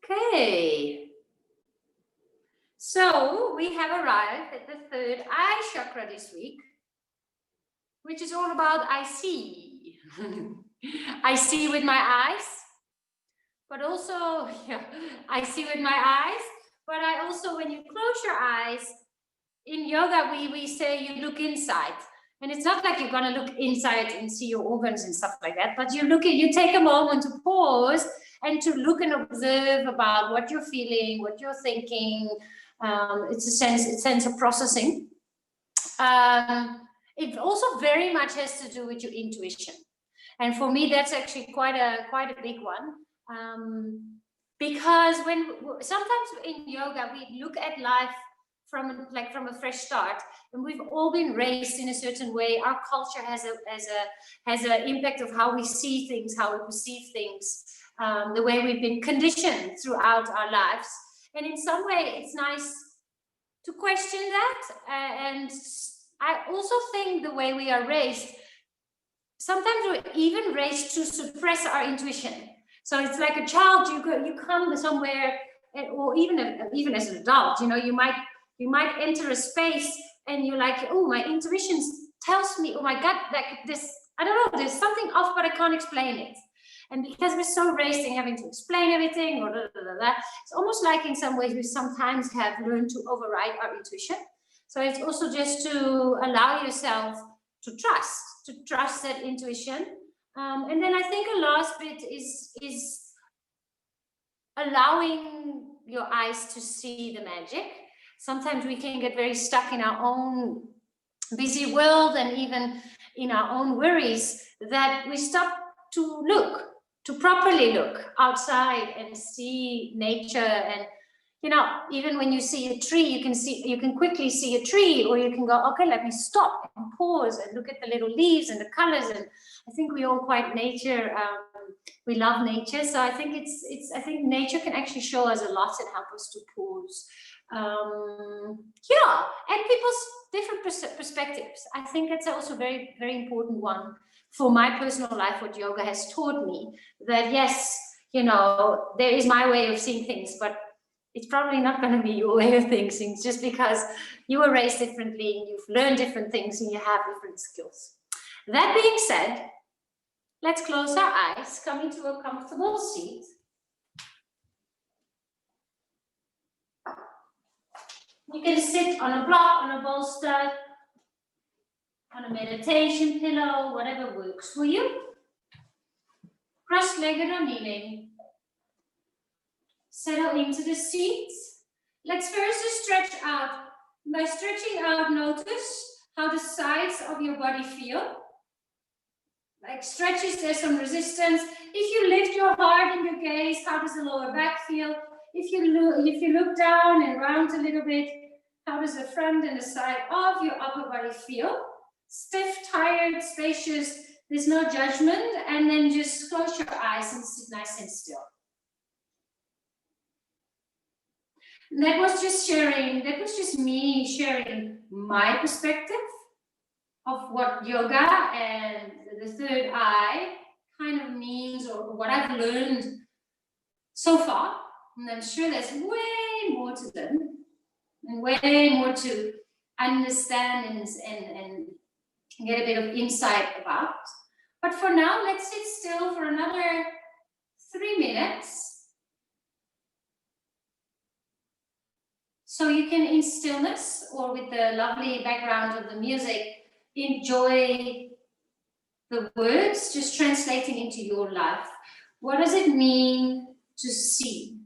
Okay. So we have arrived at the third eye chakra this week, which is all about I see. I see with my eyes, but also I see with my eyes, but I also, when you close your eyes, in yoga we say you look inside. And it's not like you're going to look inside and see your organs and stuff like that, but you take a moment to pause and to look and observe about what you're feeling, what you're thinking. It's a sense of processing. It also very much has to do with your intuition. And for me, that's actually quite a big one. Because sometimes in yoga, we look at life from a fresh start, and we've all been raised in a certain way. Our culture has an impact of how we see things, how we perceive things, the way we've been conditioned throughout our lives. And in some way, it's nice to question that. And I also think the way we are raised, sometimes we're even raised to suppress our intuition. So it's like a child, you come somewhere, or even as an adult, you might enter a space and you're like, oh, my intuition tells me, oh my gut, like this, I don't know, there's something off, but I can't explain it. And because we're so raised in having to explain everything, or it's almost like in some ways we sometimes have learned to override our intuition. So it's also just to allow yourself to trust that intuition. And then I think a last bit is allowing your eyes to see the magic. Sometimes we can get very stuck in our own busy world and even in our own worries, that we stop to properly look outside and see nature. And even when you see a tree, you can quickly see a tree, or you can go, okay, let me stop and pause and look at the little leaves and the colors. And I think we all quite nature. We love nature, so I think I think nature can actually show us a lot and help us to pause. And people's different perspectives. I think that's also very, very important one for my personal life. What yoga has taught me, that yes, there is my way of seeing things, but it's probably not going to be your way of seeing things, just because you were raised differently, you've learned different things, and you have different skills. That being said, let's close our eyes, come into a comfortable seat. You can sit on a block, on a bolster, on a meditation pillow, whatever works for you. Cross-legged or kneeling. Settle into the seat. Let's first just stretch out. By stretching out, notice how the sides of your body feel. Like stretches, there's some resistance. If you lift your heart and your gaze, how does the lower back feel? If you look down and round a little bit, how does the front and the side of your upper body feel? Stiff, tired, spacious, there's no judgment. And then just close your eyes and sit nice and still. And that was just me sharing my perspective of what yoga and the third eye kind of means, or what I've learned so far. And I'm sure there's way more to learn and way more to understand and get a bit of insight about. But for now, let's sit still for another 3 minutes. So you can, in stillness or with the lovely background of the music, enjoy the words just translating into your life. What does it mean to see?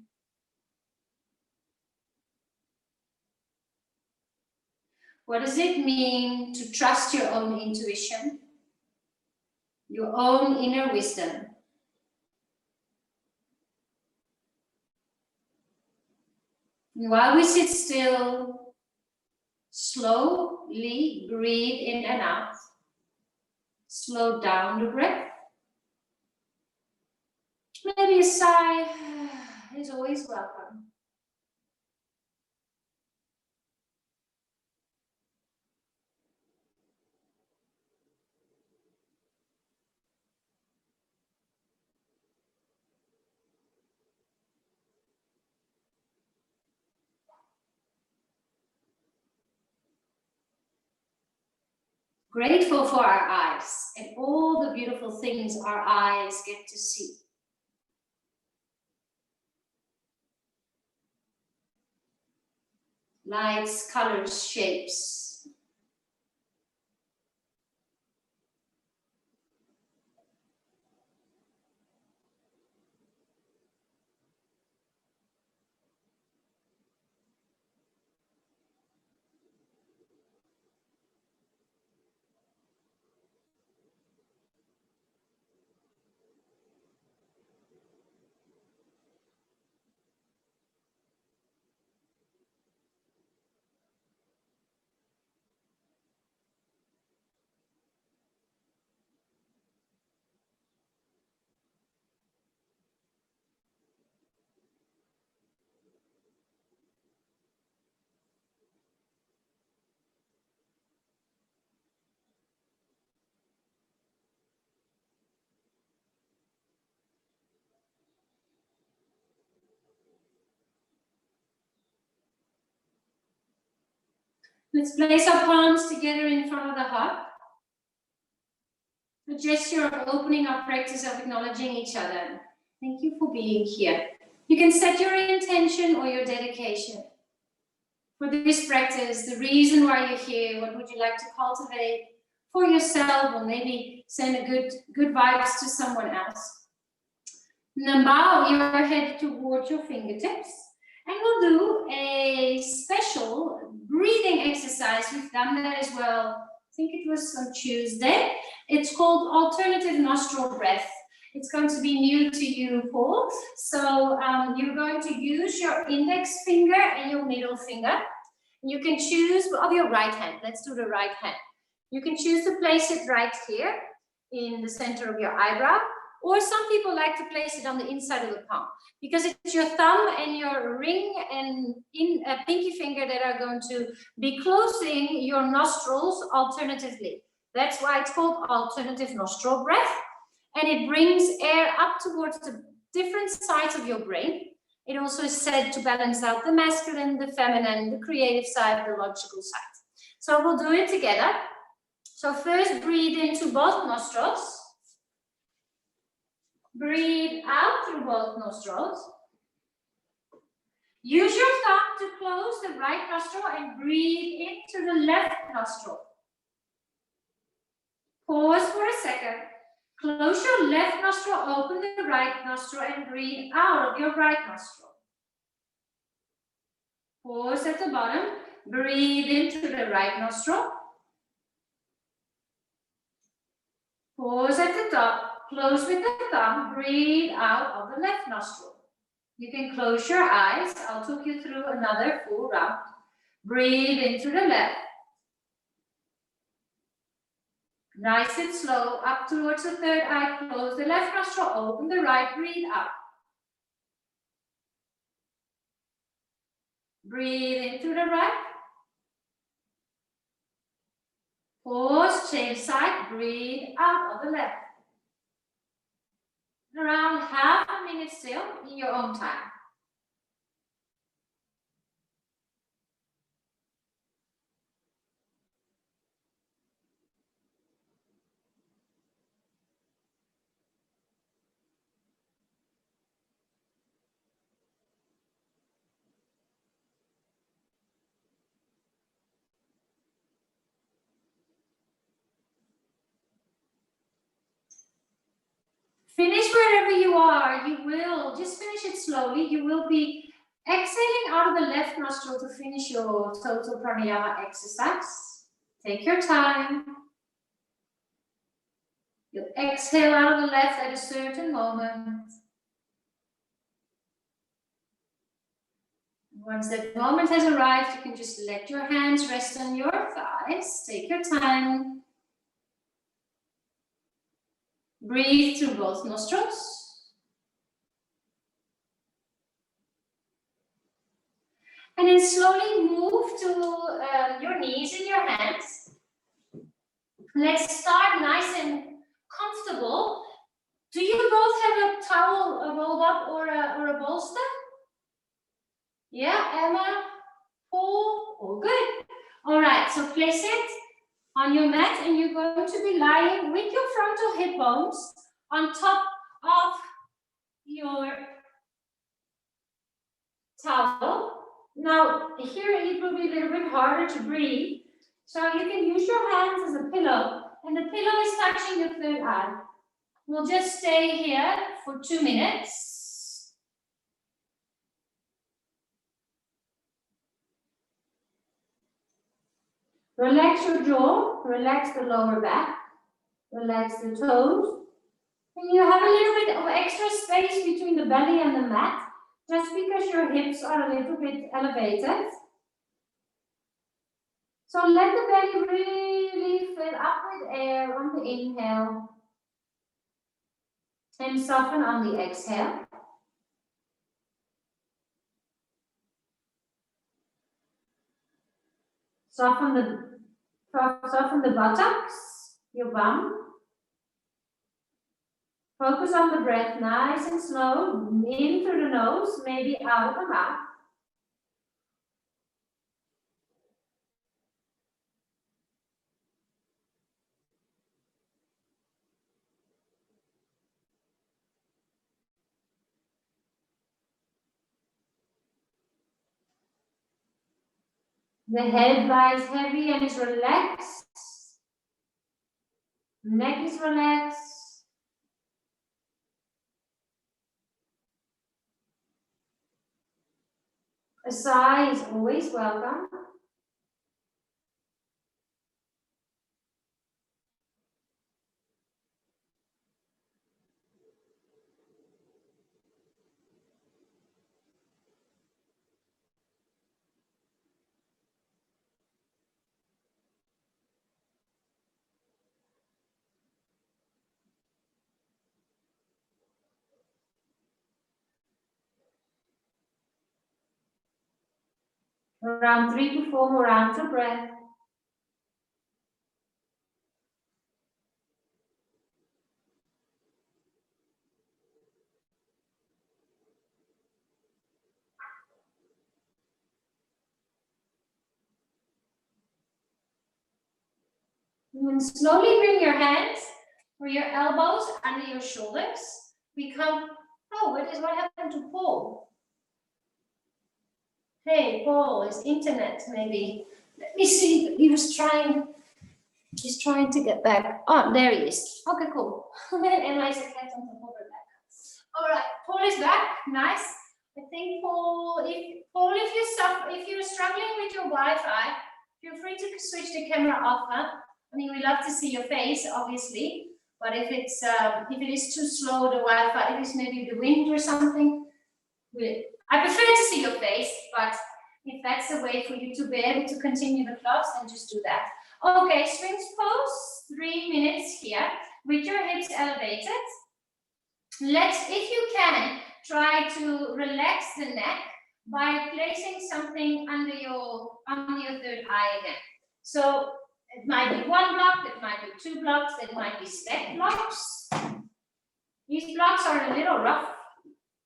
What does it mean to trust your own intuition, your own inner wisdom? And while we sit still, slowly breathe in and out. Slow down the breath. Maybe a sigh is always welcome. Grateful for our eyes and all the beautiful things our eyes get to see. Lights, colors, shapes. Let's place our palms together in front of the heart. A gesture of opening our practice of acknowledging each other. Thank you for being here. You can set your intention or your dedication for this practice, the reason why you're here, what would you like to cultivate for yourself, or maybe send a good vibes to someone else. And then bow your head towards your fingertips. And we'll do a special breathing exercise. We've done that as well. I think it was on Tuesday. It's called alternative nostril breath. It's going to be new to you, Paul. So you're going to use your index finger and your middle finger. You can choose, of your right hand. Let's do the right hand. You can choose to place it right here in the center of your eyebrow. Or some people like to place it on the inside of the palm, because it's your thumb and your ring and pinky finger that are going to be closing your nostrils alternatively. That's why it's called alternative nostril breath. And it brings air up towards the different sides of your brain. It also is said to balance out the masculine, the feminine, the creative side, the logical side. So we'll do it together. So first breathe into both nostrils. Breathe out through both nostrils. Use your thumb to close the right nostril and breathe into the left nostril. Pause for a second. Close your left nostril, open the right nostril and breathe out of your right nostril. Pause at the bottom. Breathe into the right nostril. Pause at the top. Close with the thumb, breathe out of the left nostril. You can close your eyes. I'll talk you through another full round. Breathe into the left. Nice and slow, up towards the third eye. Close the left nostril, open the right, breathe out. Breathe into the right. Pause, change side, breathe out of the left. Around half a minute still in your own time. Finish wherever you are. You will, just finish it slowly. You will be exhaling out of the left nostril to finish your total pranayama exercise. Take your time. You'll exhale out of the left at a certain moment. Once that moment has arrived, you can just let your hands rest on your thighs. Take your time. Breathe through both nostrils. And then slowly move to your knees and your hands. Let's start nice and comfortable. Do you both have a towel rolled up or a bolster? Yeah, Emma, Paul, all good. All right, so place it on your mat, and you're going to be lying with your frontal hip bones on top of your towel. Now, here it will be a little bit harder to breathe, so you can use your hands as a pillow, and the pillow is touching your third eye. We'll just stay here for 2 minutes. Relax your jaw, relax the lower back, relax the toes. And you have a little bit of extra space between the belly and the mat, just because your hips are a little bit elevated. So let the belly really fill up with air on the inhale and soften on the exhale. Soften the buttocks, your bum. Focus on the breath, nice and slow, in through the nose, maybe out of the mouth. The head lies heavy and is relaxed. Neck is relaxed. A sigh is always welcome. Around 3 to 4 more rounds of breath. And then slowly bring your hands or your elbows under your shoulders. Become, oh, what happened to Paul? Hey, Paul, his internet maybe. Let me see, he's trying to get back. Oh, there he is. Okay, cool. And I said, cat on top of her back. All right, Paul is back, nice. I think Paul, if you're struggling with your Wi-Fi, feel free to switch the camera off, huh? I mean, we love to see your face, obviously, but if it is too slow, the Wi-Fi, it is maybe the wind or something. I prefer to see your face, but if that's the way for you to be able to continue the class, then just do that. Okay, Sphinx pose, 3 minutes here, with your hips elevated. If you can, try to relax the neck by placing something under your third eye again. So it might be 1 block, it might be 2 blocks, it might be stacked blocks. These blocks are a little rough,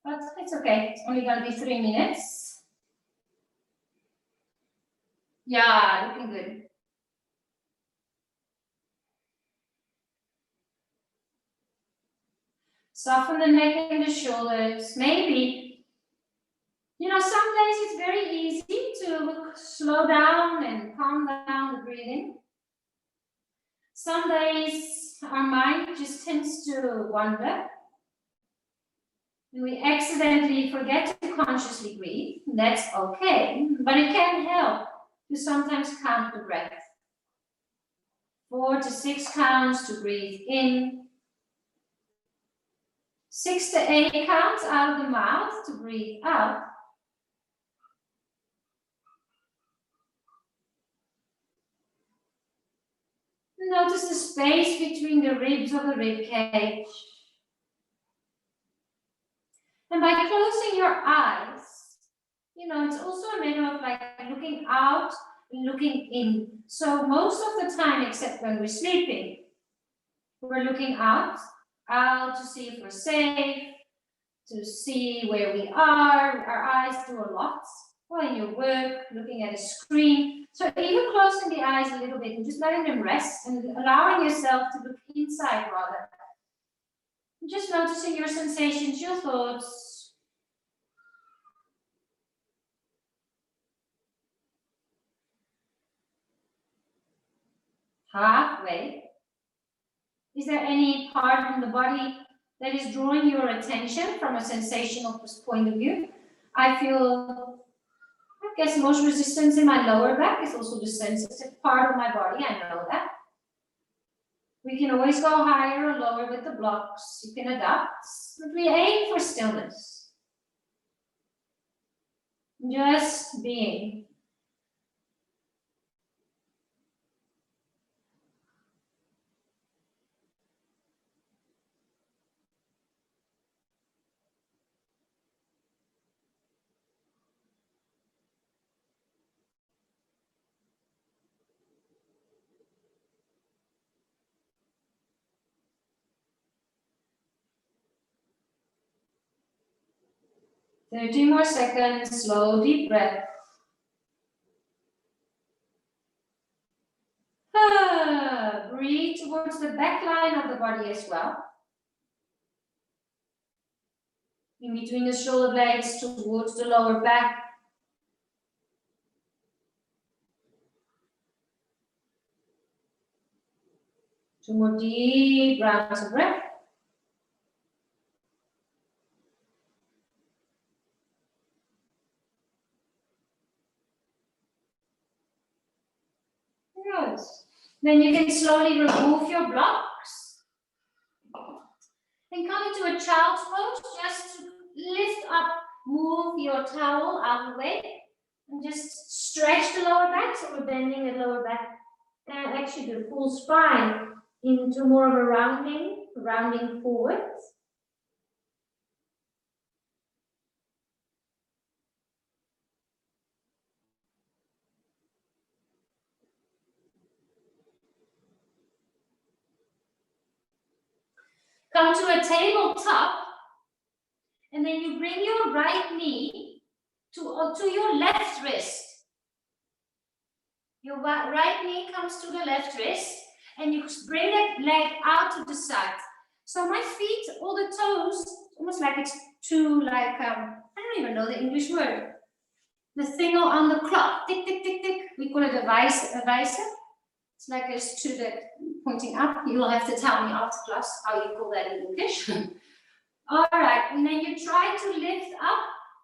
but it's okay. It's only going to be 3 minutes. Yeah, looking good. Soften the neck and the shoulders. Maybe, some days it's very easy to slow down and calm down the breathing. Some days our mind just tends to wander. And we accidentally forget to consciously breathe. That's okay, but it can help to sometimes count the breath. 4 to 6 counts to breathe in. 6 to 8 counts out of the mouth to breathe out. Notice the space between the ribs of the rib cage. And by closing your eyes, it's also a matter of like looking out and looking in. So most of the time, except when we're sleeping, we're looking out to see if we're safe, to see where we are. Our eyes do a lot. Or in your work, looking at a screen. So even closing the eyes a little bit and just letting them rest and allowing yourself to look inside rather. Just noticing your sensations, your thoughts. Halfway. Is there any part in the body that is drawing your attention from a sensational point of view? I feel, I guess, most resistance in my lower back is also the sensitive part of my body. I know that. We can always go higher or lower with the blocks. You can adapt, but we aim for stillness. Just being. Thirty more seconds, slow, deep breath. Breathe towards the back line of the body as well. In between the shoulder blades towards the lower back. Two more deep rounds of breath. Good. Then you can slowly remove your blocks. Then come into a child's pose, just to lift up, move your towel out of the way, and just stretch the lower back. So we're bending the lower back and actually the full spine into more of a rounding forwards. Come to a tabletop, and then you bring your right knee to your left wrist. Your right knee comes to the left wrist, and you bring that leg out to the side. So my feet, all the toes, almost like it's two, like, I don't even know the English word. The thing on the clock, tick, tick, tick, tick. We call it a visor. It's like there's two that pointing up. You'll have to tell me after class how you call that in English. All right, and then you try to lift up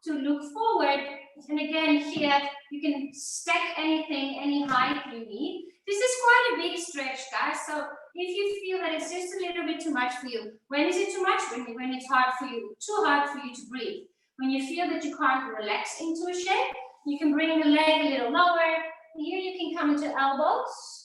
to look forward. And again, here you can stack anything, any height you need. This is quite a big stretch, guys. So if you feel that it's just a little bit too much for you, when is it too much? When it's hard for you, too hard for you to breathe. When you feel that you can't relax into a shape, you can bring the leg a little lower. Here you can come into elbows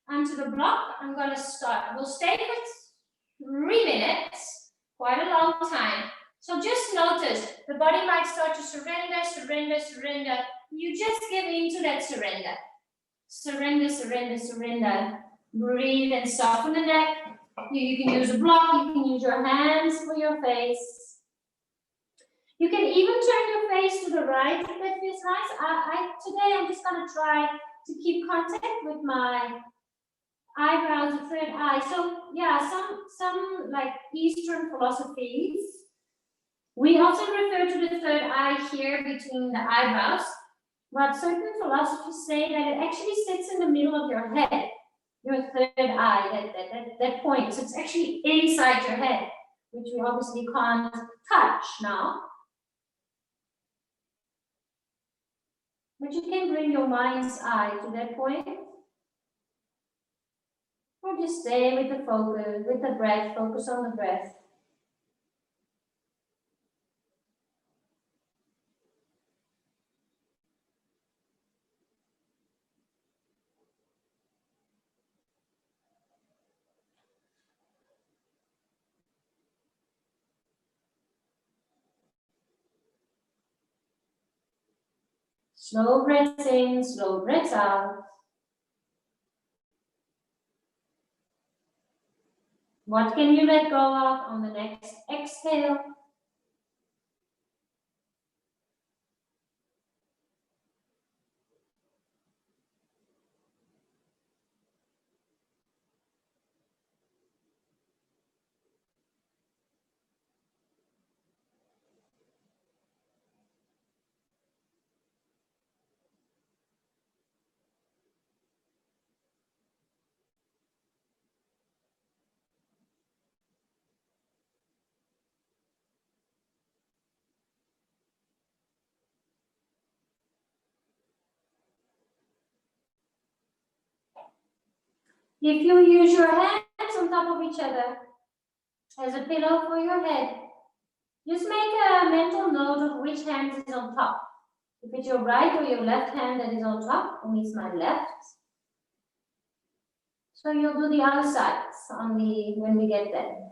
onto the block. I'm going to start. We'll stay for 3 minutes, quite a long time. So just notice the body might start to surrender, surrender, surrender. You just give into that surrender. Surrender, surrender, surrender. Breathe and soften the neck. You can use a block. You can use your hands for your face. You can even turn your face to the right if that feels nice. Today I'm just going to try to keep contact with my eyebrows, the third eye. So yeah, some like Eastern philosophies, we also refer to the third eye here between the eyebrows. But certain philosophies say that it actually sits in the middle of your head, your third eye, that point. So it's actually inside your head, which we obviously can't touch now. But you can bring your mind's eye to that point. Or just stay with the focus, with the breath, focus on the breath. Slow breaths in, slow breaths out. What can you let go of on the next exhale? If you use your hands on top of each other as a pillow for your head, just make a mental note of which hand is on top. If it's your right or your left hand that is on top, it means my left. So you'll do the other sides when we get there.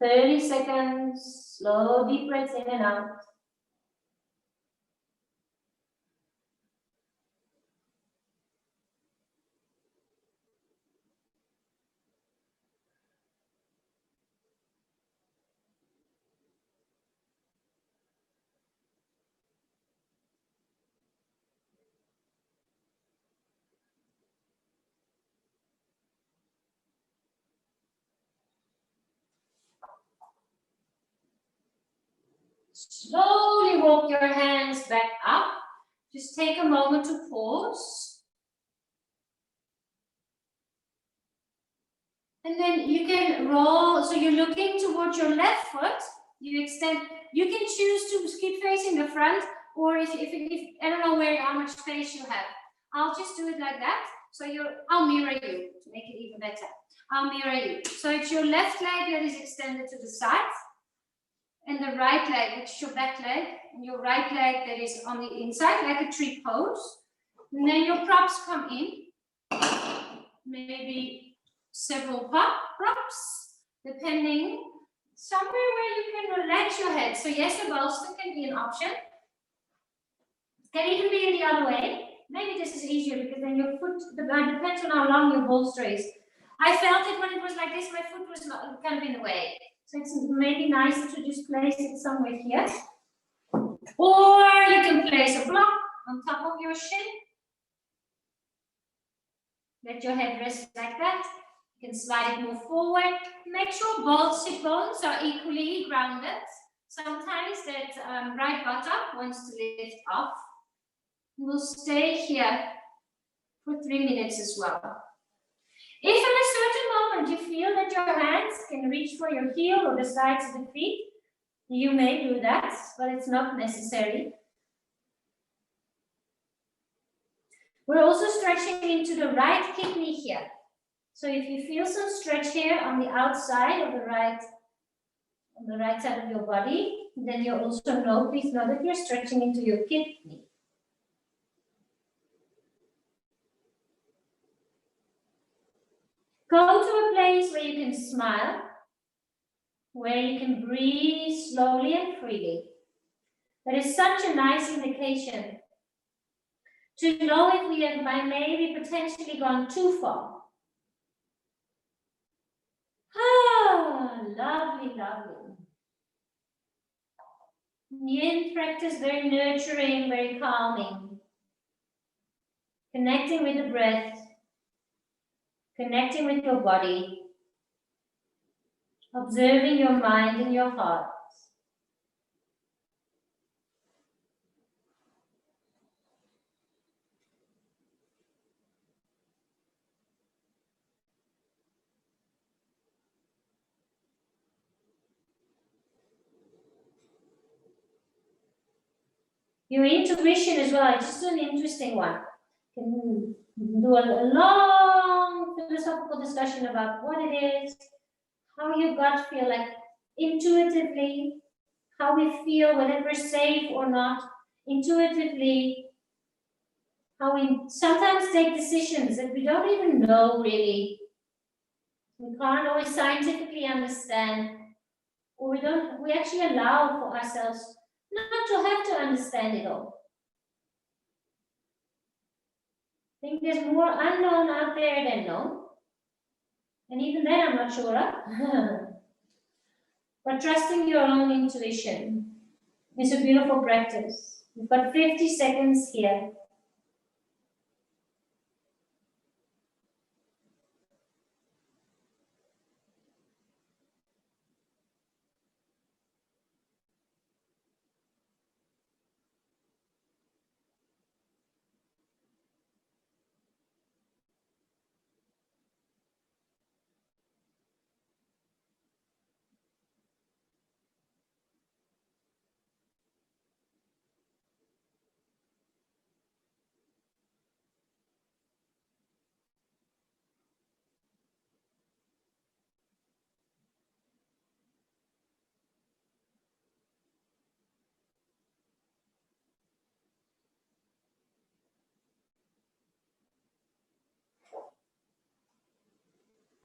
30 seconds, slow deep breaths in and out. Slowly walk your hands back up. Just take a moment to pause. And then you can roll, so you're looking towards your left foot. You extend, you can choose to keep facing the front, or if I don't know how much space you have. I'll just do it like that. So I'll mirror you to make it even better. I'll mirror you. So it's your left leg that is extended to the side, and the right leg, which is your back leg, and your right leg that is on the inside, like a tree pose. And then your props come in. Maybe several props, depending, somewhere where you can relax your head. So yes, a bolster can be an option. Can even be in the other way. Maybe this is easier because then your foot, depends on how long your bolster is. I felt it when it was like this, my foot was not kind of in the way. So it's maybe nicer to just place it somewhere here. Or you can place a block on top of your shin. Let your head rest like that. You can slide it more forward. Make sure both sit bones are equally grounded. Sometimes that right buttock wants to lift off. We'll stay here for 3 minutes as well. If at a certain moment you feel that your hands can reach for your heel or the sides of the feet, you may do that, but it's not necessary. We're also stretching into the right kidney here. So if you feel some stretch here on the outside of the right side of your body, then you also please know that you're stretching into your kidney. Go to a place where you can smile, where you can breathe slowly and freely. That is such a nice indication to know if we have maybe potentially gone too far. Ah, lovely, lovely. Yin practice, very nurturing, very calming. Connecting with the breath, connecting with your body, observing your mind and your heart. Your intuition as well, just an interesting one. You can do a long philosophical discussion about what it is, how your gut feel, like intuitively, how we feel, whether we're safe or not, intuitively, how we sometimes take decisions that we don't even know really. We can't always scientifically understand, or we actually allow for ourselves not to have to understand it all. I think there's more unknown out there than known. And even then, I'm not sure of. But trusting your own intuition is a beautiful practice. We've got 50 seconds here.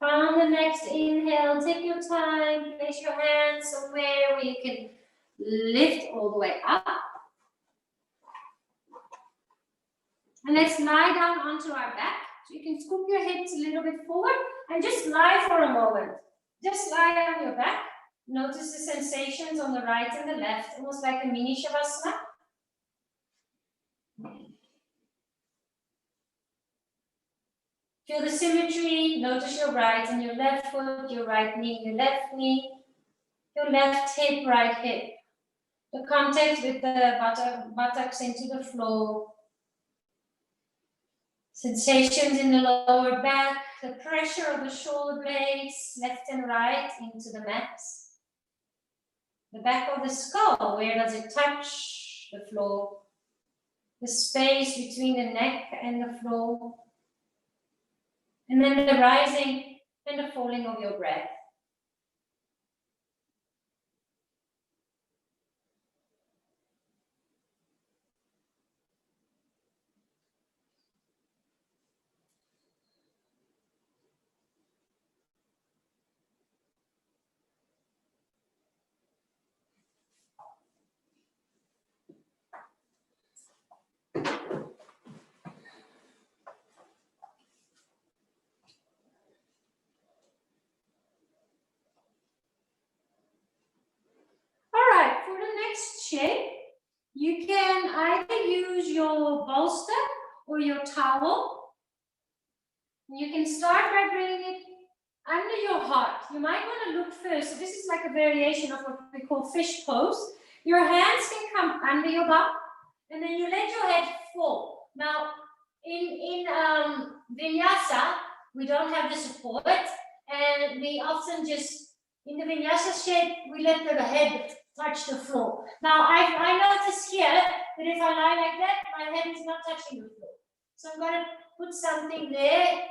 On the next inhale, take your time, place your hands somewhere where you can lift all the way up. And let's lie down onto our back. So you can scoop your hips a little bit forward and just lie for a moment. Just lie on your back. Notice the sensations on the right and the left, almost like a mini shavasana. Feel the symmetry. Notice your right and your left foot, your right knee, your left knee, your left hip, right hip. The contact with the buttocks into the floor. Sensations in the lower back, the pressure of the shoulder blades, left and right into the mat. The back of the skull, where does it touch the floor? The space between the neck and the floor. And then the rising and the falling of your breath. All right, for the next shape, you can either use your bolster or your towel. You can start by bringing it under your heart. You might want to look first. So this is like a variation of what we call fish pose. Your hands can come under your butt, and then you let your head fall. Now, in vinyasa, we don't have the support, and we often just, in the vinyasa shape, we let the head touch the floor. Now, I notice here that if I lie like that, my head is not touching the floor. So I'm going to put something there.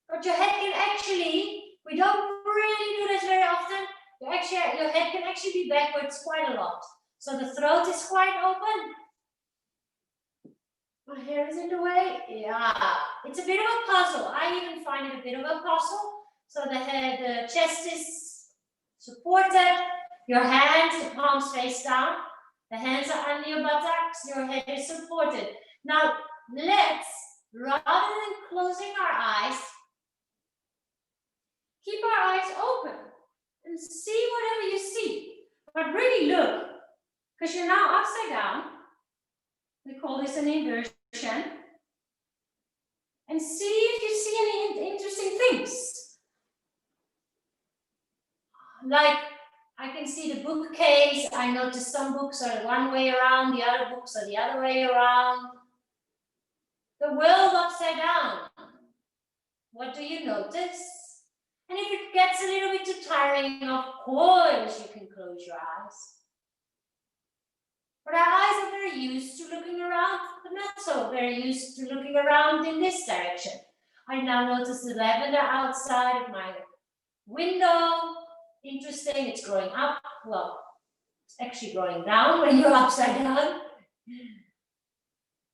But your head can actually, we don't really do this very often, your head can actually be backwards quite a lot. So the throat is quite open. My hair is in the way. Yeah, it's a bit of a puzzle. I even find it a bit of a puzzle. So the chest is supported. Your hands, the palms face down. The hands are under your buttocks. Your head is supported. Now, let's, rather than closing our eyes, keep our eyes open and see whatever you see. But really look, because you're now upside down. We call this an inversion. And see if you see any interesting things. Like, I can see the bookcase. I notice some books are one way around, the other books are the other way around. The world upside down. What do you notice? And if it gets a little bit too tiring, of course you can close your eyes. But our eyes are very used to looking around, but not so very used to looking around in this direction. I now notice the lavender outside of my window. Interesting, it's growing up. Well, it's actually growing down when you're upside down.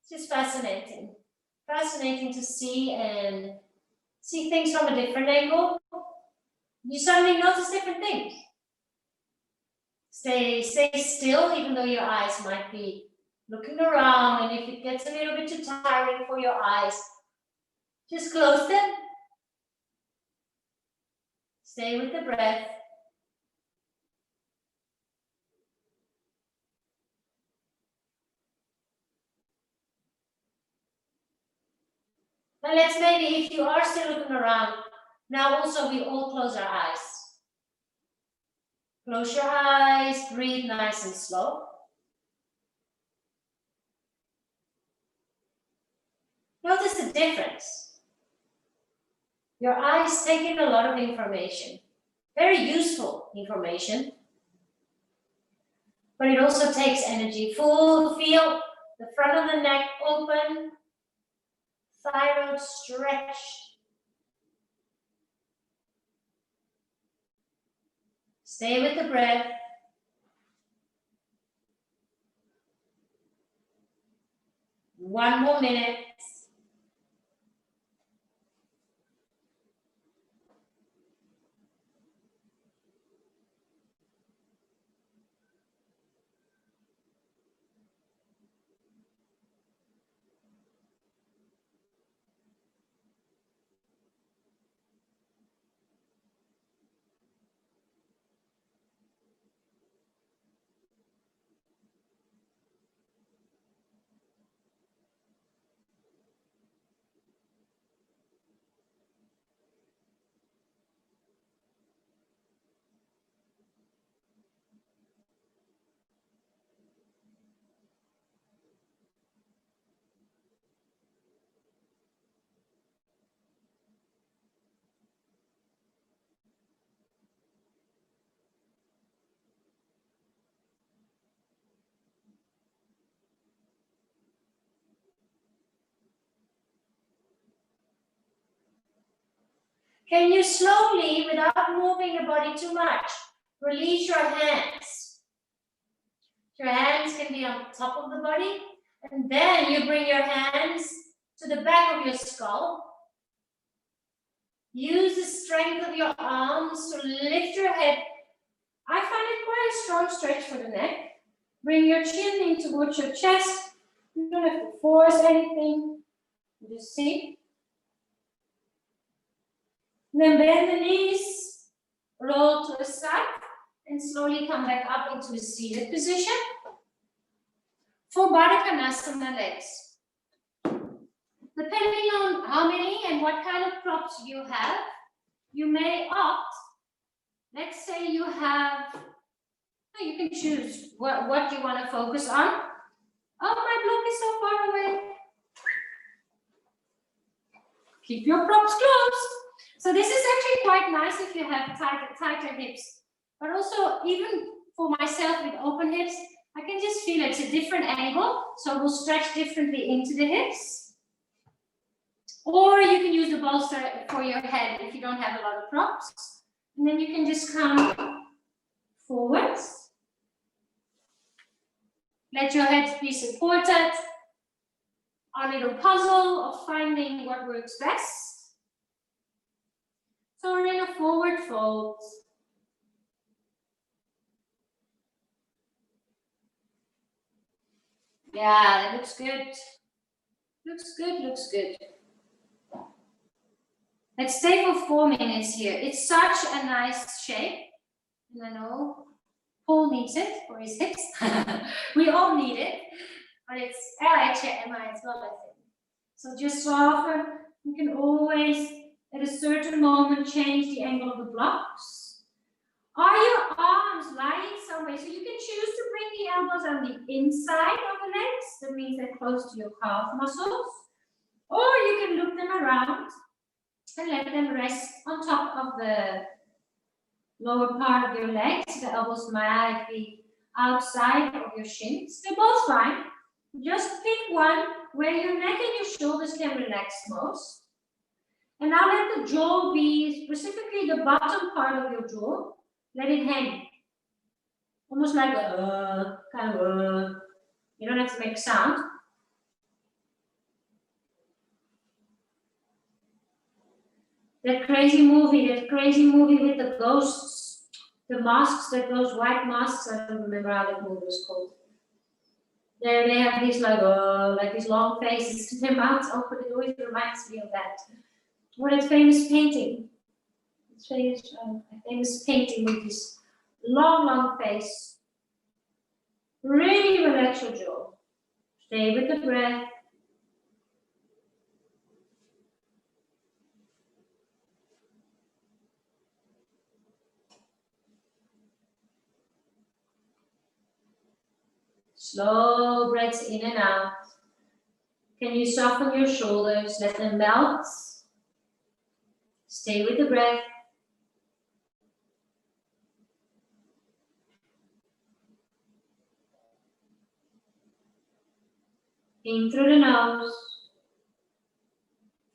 It's just fascinating. Fascinating to see and see things from a different angle. You suddenly notice different things. Stay still, even though your eyes might be looking around, and if it gets a little bit too tiring for your eyes, just close them. Stay with the breath. And let's maybe, if you are still looking around, now also we all close our eyes. Close your eyes, breathe nice and slow. Notice the difference. Your eyes take in a lot of information, very useful information, but it also takes energy. Feel the front of the neck open, thyroid stretched. Stay with the breath. One more minute. Can you slowly, without moving your body too much, release your hands? Your hands can be on top of the body, and then you bring your hands to the back of your skull. Use the strength of your arms to lift your head. I find it quite a strong stretch for the neck. Bring your chin in towards your chest. You don't have to force anything. Just see. Then bend the knees, roll to the side, and slowly come back up into a seated position. For Baddha Konasana legs. Depending on how many and what kind of props you have, you may opt. Let's say you have, you can choose what you want to focus on. Oh, my block is so far away. Keep your props closed. So this is actually quite nice if you have tighter hips. But also, even for myself with open hips, I can just feel it's a different angle. So we'll stretch differently into the hips. Or you can use the bolster for your head if you don't have a lot of props. And then you can just come forwards. Let your head be supported. Our little puzzle of finding what works best. So we're in a forward fold. Yeah, that looks good. Looks good, looks good. Let's stay for 4 minutes here. It's such a nice shape. And I know Paul needs it for his hips. We all need it. But it's Emma as well, I think. So just soften. You can always, at a certain moment, change the angle of the blocks. Are your arms lying somewhere? So you can choose to bring the elbows on the inside of the legs. That means they're close to your calf muscles. Or you can loop them around and let them rest on top of the lower part of your legs. The elbows might be outside of your shins. They're both fine. Just pick one where your neck and your shoulders can relax most. And now let the jaw be, specifically the bottom part of your jaw, let it hang. Almost like a kind of a, you don't have to make a sound. That crazy movie with the ghosts, the masks, those white masks, I don't remember how that movie was called. There they have these like these long faces to their mouths open. It always reminds me of that. Or that famous painting. It's famous painting with this long face. Really relax your jaw. Stay with the breath. Slow breaths in and out. Can you soften your shoulders? Let them melt. Stay with the breath. In through the nose.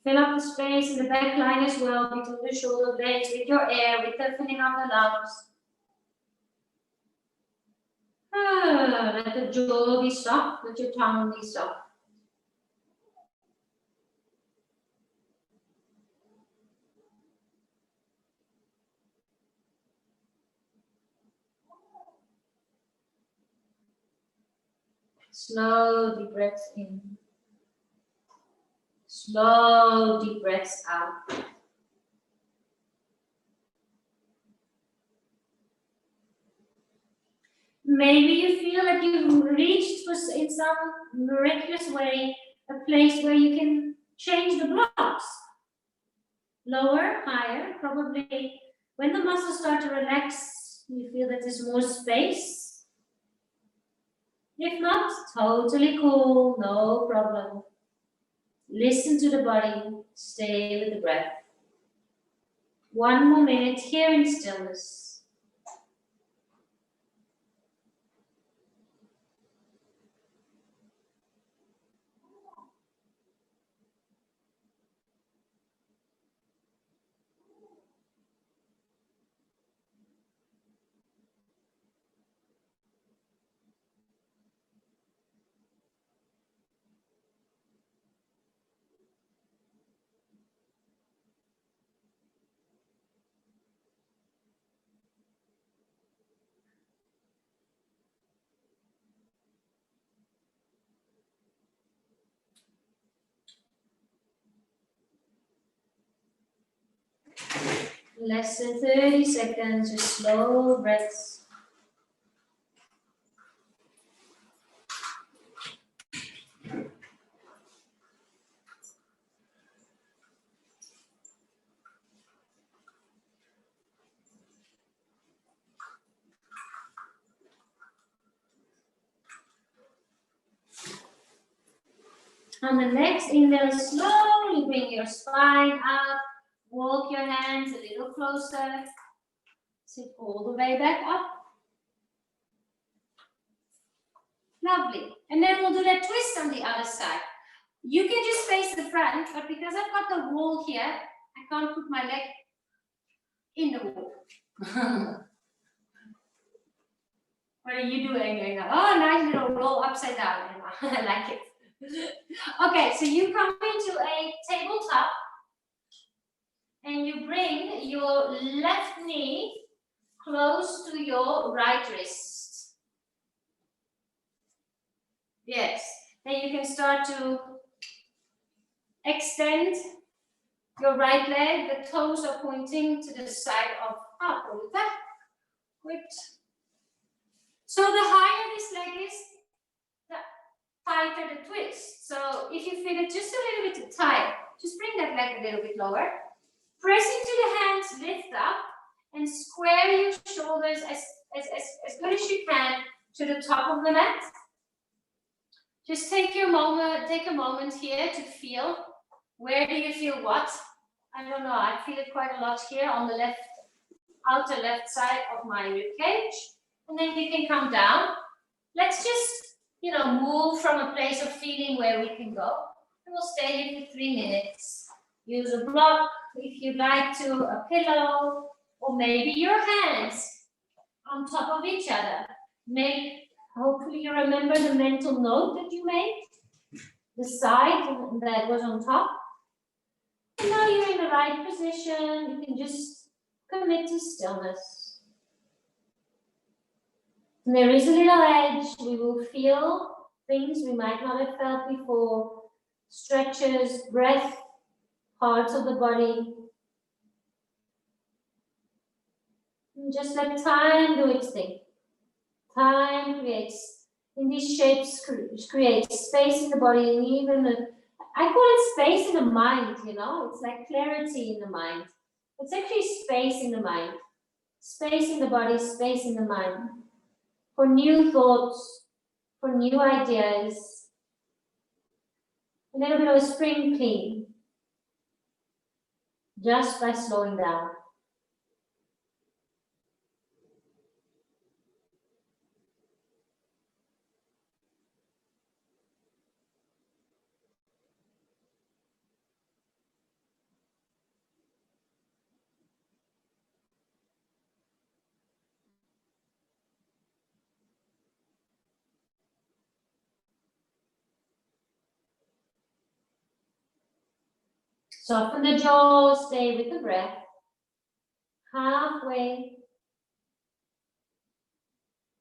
Fill up the space in the back line as well, between the shoulder blades, with your air, with the filling of the lungs. Let the jaw be soft, let your tongue be soft. Slow deep breaths in. Slow deep breaths out. Maybe you feel like you've reached, in some miraculous way, a place where you can change the blocks. Lower, higher, probably when the muscles start to relax, you feel that there's more space. If not, totally cool, no problem. Listen to the body, stay with the breath. 1 more minute here in stillness. less than 30 seconds, just slow breaths. On the next inhale, slowly bring your spine up. Walk your hands a little closer. Sit all the way back up. Lovely. And then we'll do that twist on the other side. You can just face the front, but because I've got the wall here, I can't put my leg in the wall. What are you doing? Oh, nice little roll upside down. I like it. Okay, so you come into a tabletop and you bring your left knee close to your right wrist. Yes, then you can start to extend your right leg. The toes are pointing to the side of up. Good. So the higher this leg is, the tighter the twist. So if you feel it just a little bit tight, just bring that leg a little bit lower. Press into the hands, lift up, and square your shoulders as good as you can to the top of the mat. Just take a moment here to feel. Where do you feel what? I don't know. I feel it quite a lot here on the left, outer left side of my rib cage. And then you can come down. Let's just, move from a place of feeling where we can go. And we'll stay here for 3 minutes. Use a block if you'd like to, a pillow, or maybe your hands on top of each other. Hopefully you remember the mental note that you made, the side that was on top. And now you're in the right position. You can just commit to stillness. And there is a little edge. We will feel things we might not have felt before. Stretches, breath, parts of the body. And just let time do its thing. Time creates, in these shapes, creates space in the body, and even, I call it space in the mind, it's like clarity in the mind. It's actually space in the mind. Space in the body, space in the mind. For new thoughts, for new ideas. A little bit of a spring clean. Just by slowing down. Soften the jaw, stay with the breath. Halfway.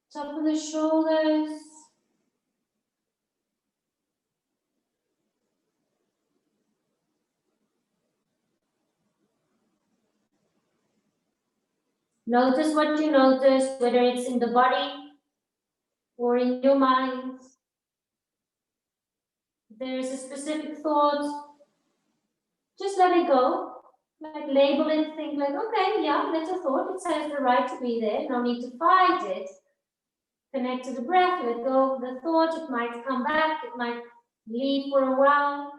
Soften the shoulders. Notice what you notice, whether it's in the body or in your mind. If there is a specific thought, just let it go. Like label it, think like, okay, yeah, that's a thought. It has the right to be there. No need to fight it. Connect to the breath, let go of the thought. It might come back, it might leave for a while.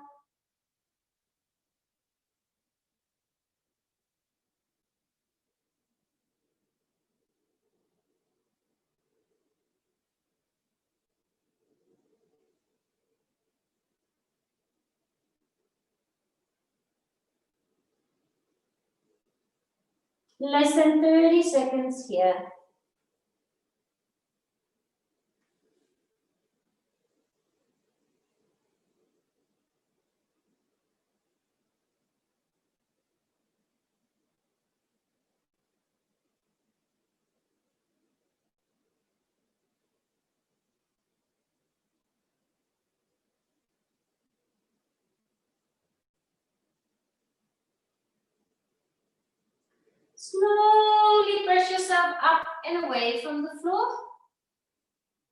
Less than 30 seconds here. Slowly press yourself up and away from the floor.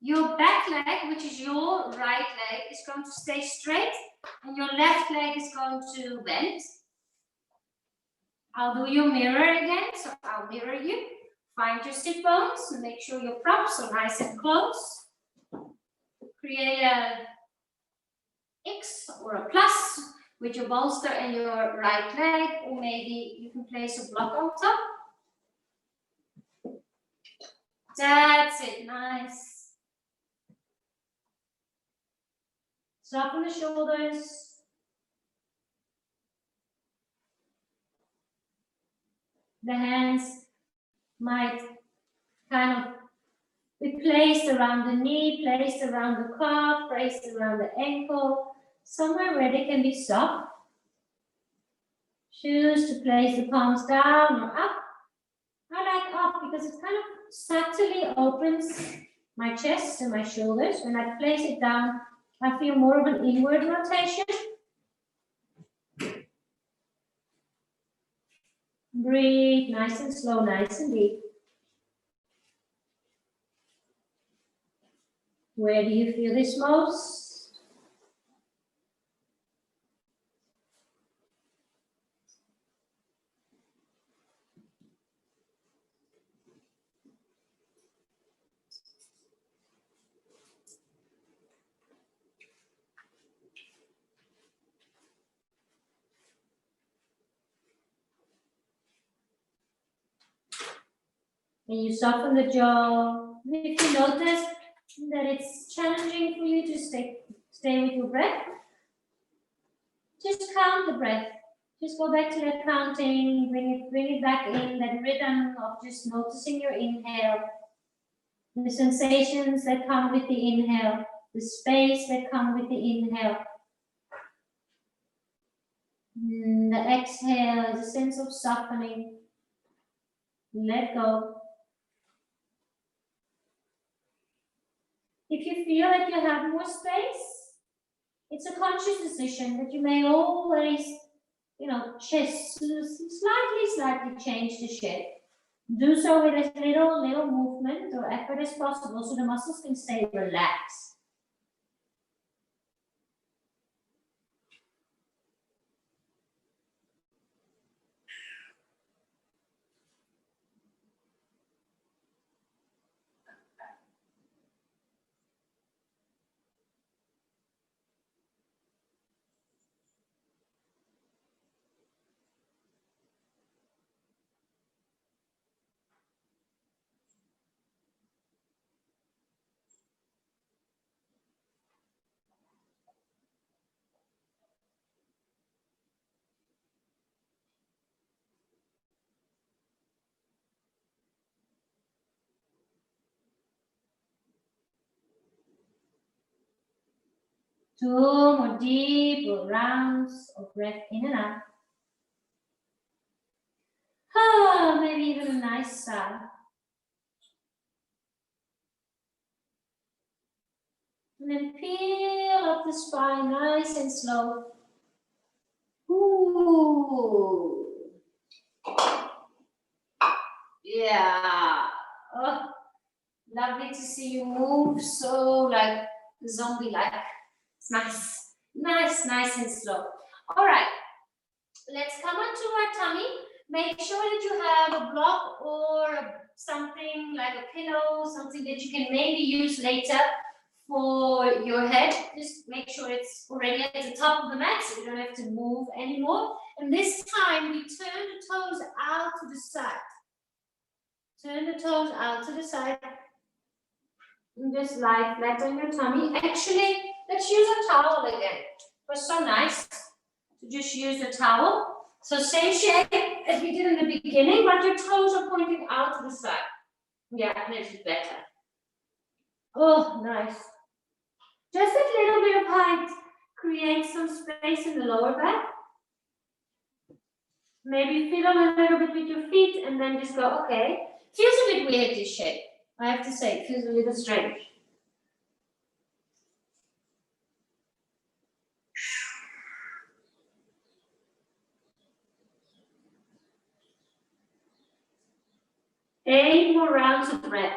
Your back leg, which is your right leg, is going to stay straight, and your left leg is going to bend. I'll do your mirror again, so I'll mirror you. Find your sit bones and make sure your props are nice and close. Create a X or a plus with your bolster and your right leg, or maybe you can place a block on top. That's it, nice. Soften the shoulders. The hands might kind of be placed around the knee, placed around the calf, placed around the ankle, somewhere where they can be soft. Choose to place the palms down or up. I like up because it kind of subtly opens my chest and my shoulders. When I place it down, I feel more of an inward rotation. Breathe nice and slow, nice and deep. Where do you feel this most? And you soften the jaw. If you notice that it's challenging for you to stay with your breath, just count the breath. Just go back to that counting, bring it back in, that rhythm of just noticing your inhale, the sensations that come with the inhale, the space that come with the inhale. The exhale is a sense of softening. Let go. If you feel like you have more space, it's a conscious decision that you may always, slightly change the shape. Do so with as little movement or effort as possible so the muscles can stay relaxed. Two more deep rounds of breath in and out. Maybe even a nice sigh. And then peel up the spine nice and slow. Ooh. Yeah. Oh, lovely to see you move so like zombie-like. It's nice. Nice and slow. All right. Let's come onto our tummy. Make sure that you have a block or something like a pillow, something that you can maybe use later for your head. Just make sure it's already at the top of the mat so you don't have to move anymore. And this time we turn the toes out to the side. Turn the toes out to the side. And just lie flat on your tummy. Actually, let's use a towel again. It was so nice to just use a towel. So same shape as we did in the beginning, but your toes are pointing out to the side. Yeah, makes it better. Oh, nice. Just a little bit of height. Create some space in the lower back. Maybe fiddle a little bit with your feet and then just go, okay. Feels a bit weird, this shape. I have to say, it feels a little strange. 8 more rounds of breath.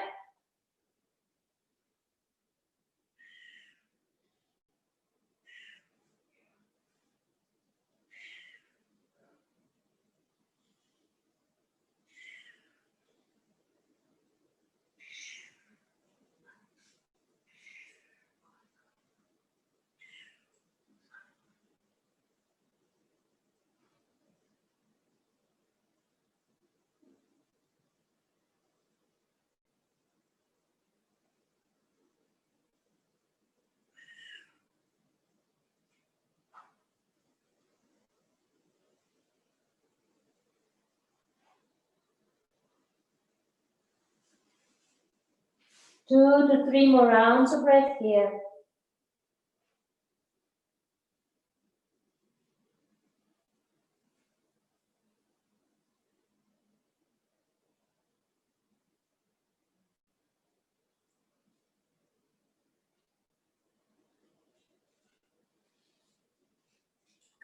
Two to three more rounds of breath here.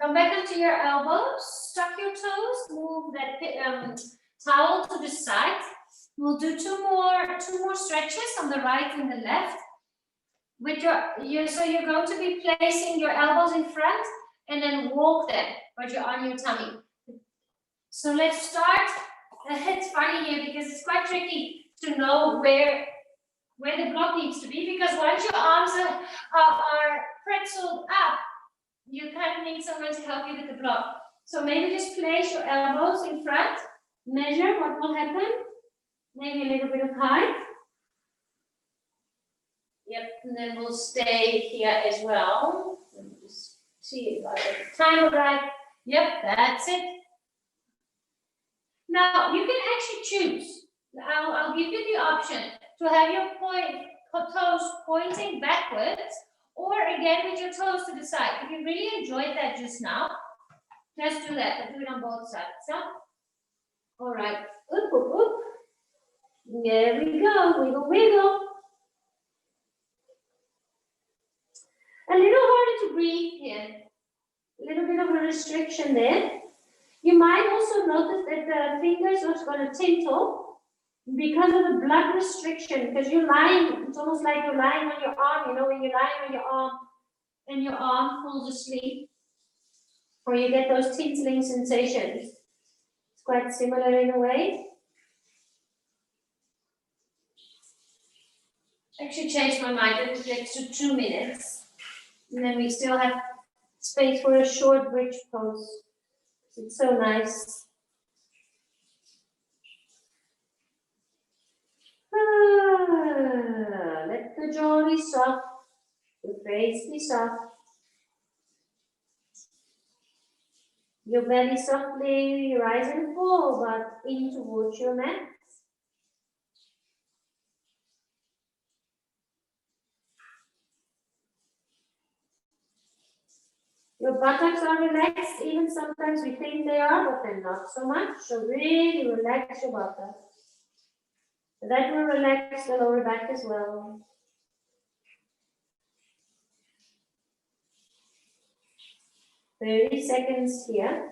Come back onto your elbows, tuck your toes, move that towel to the side. We'll do two more stretches on the right and the left. With so you're going to be placing your elbows in front and then walk them, but you're on your tummy. So let's start. It's funny here because it's quite tricky to know where the block needs to be, because once your arms are pretzeled up, you kind of need someone to help you with the block. So maybe just place your elbows in front, measure what will happen, maybe a little bit of height. Yep, and then we'll stay here as well. Let me just see if I get the time right. Yep, that's it. Now, you can actually choose. I'll give you the option to have your toes pointing backwards, or again with your toes to the side. If you really enjoyed that just now, just do that. But do it on both sides. So, all right. Oop, oop, oop. There we go. Wiggle, wiggle. A little harder to breathe here. A little bit of a restriction there. You might also notice that the fingers are going to tinkle because of the blood restriction, because you're lying, it's almost like you're lying on your arm, you know, when you're lying on your arm and your arm falls asleep, or you get those tinkling sensations. It's quite similar in a way. Actually changed my mind, let's get to 2 minutes. And then we still have space for a short bridge pose. It's so nice. Let the jaw be soft, the face be soft. Your belly softly rise and fall, but in towards your mat. Your buttocks are relaxed, even sometimes we think they are, but they're not so much. So really relax your buttocks. That will relax the lower back as well. Seconds here.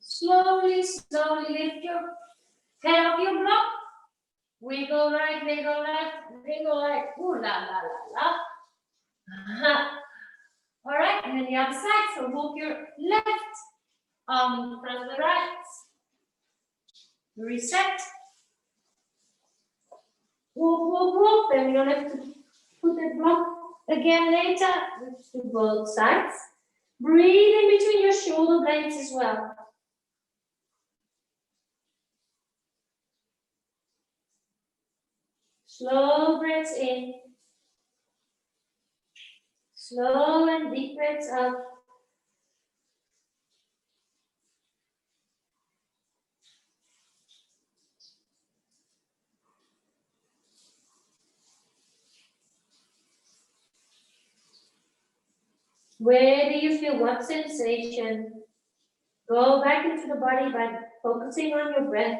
Slowly, slowly lift your head off your block. Wiggle right, wiggle left, wiggle right. Ooh, la, la, la, la. All right, and then the other side. So walk your left arm in front of the right. Reset. Walk, walk, walk. Then we don't have to put that block again later. Let's do both sides. Breathe in between your shoulder blades as well. Slow breaths in. Slow and deep breaths out. Where do you feel what sensation? Go back into the body by focusing on your breath.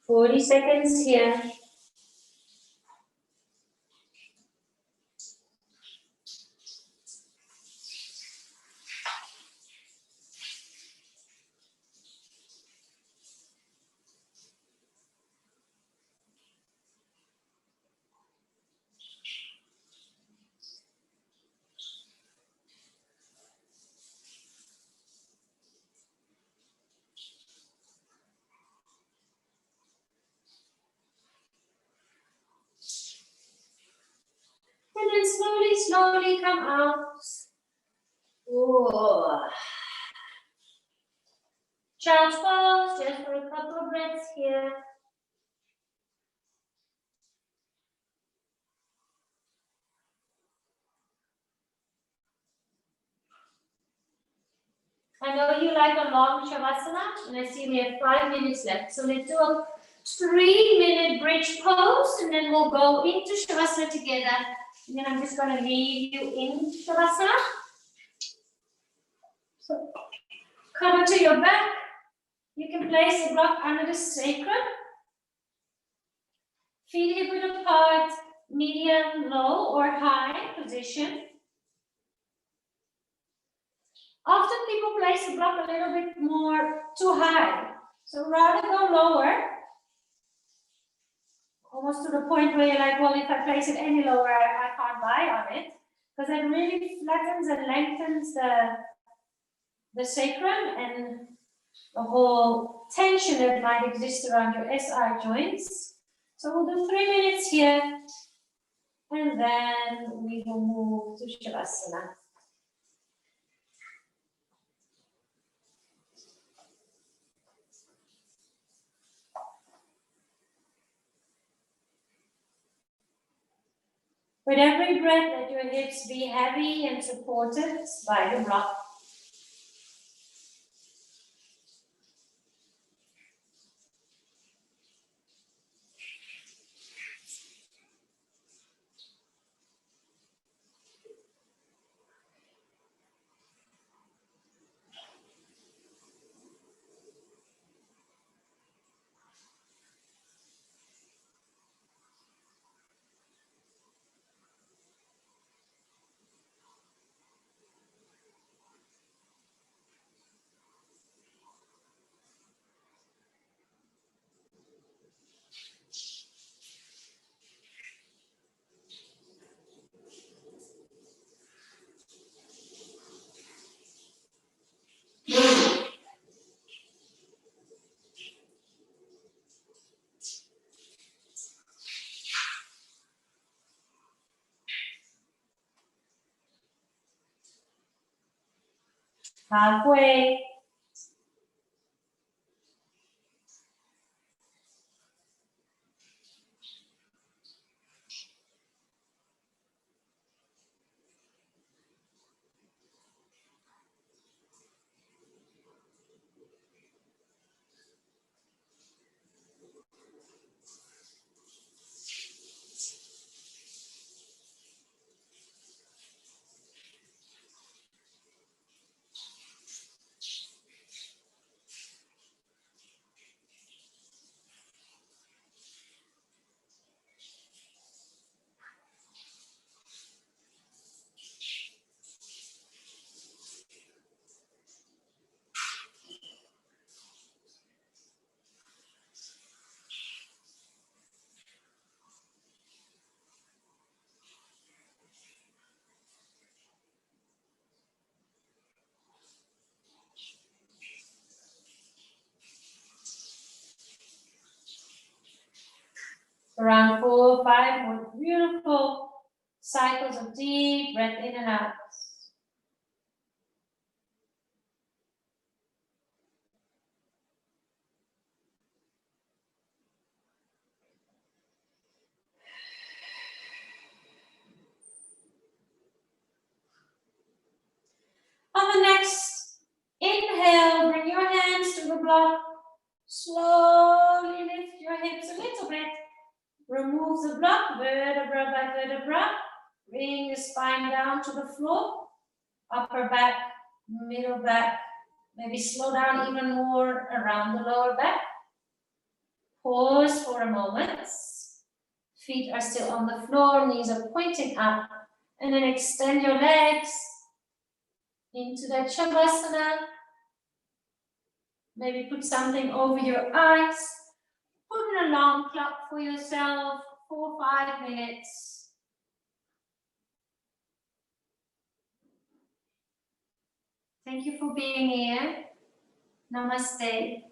Forty seconds here. And then slowly come out. Whoa. Child's pose, just for a couple of breaths here. I know you like a long Shavasana, and I see we have 5 minutes left. So let's do a 3-minute bridge pose, and then we'll go into Shavasana together. And then I'm just going to leave you in Shavasana. So come to your back. You can place the block under the sacrum. Feet hip width apart, medium, low, or high position. Often people place the block a little bit more too high. So rather go lower. Almost to the point where you're like, well, if I place it any lower, I can't lie on it. Because it really flattens and lengthens the sacrum and the whole tension that might exist around your SI joints. So we'll do 3 minutes here. And then we will move to Shavasana. With every breath, let your hips be heavy and supported by the block. Halfway. Around 4 or 5 more beautiful cycles of deep breath in and out. On the next inhale, bring your hands to the block. Slowly lift your hips a little bit. Remove the block, vertebra by vertebra. Bring the spine down to the floor. Upper back, middle back. Maybe slow down even more around the lower back. Pause for a moment. Feet are still on the floor, knees are pointing up. And then extend your legs into that Shavasana. Maybe put something over your eyes. Put an alarm clock for yourself, 4 or 5 minutes. Thank you for being here. Namaste.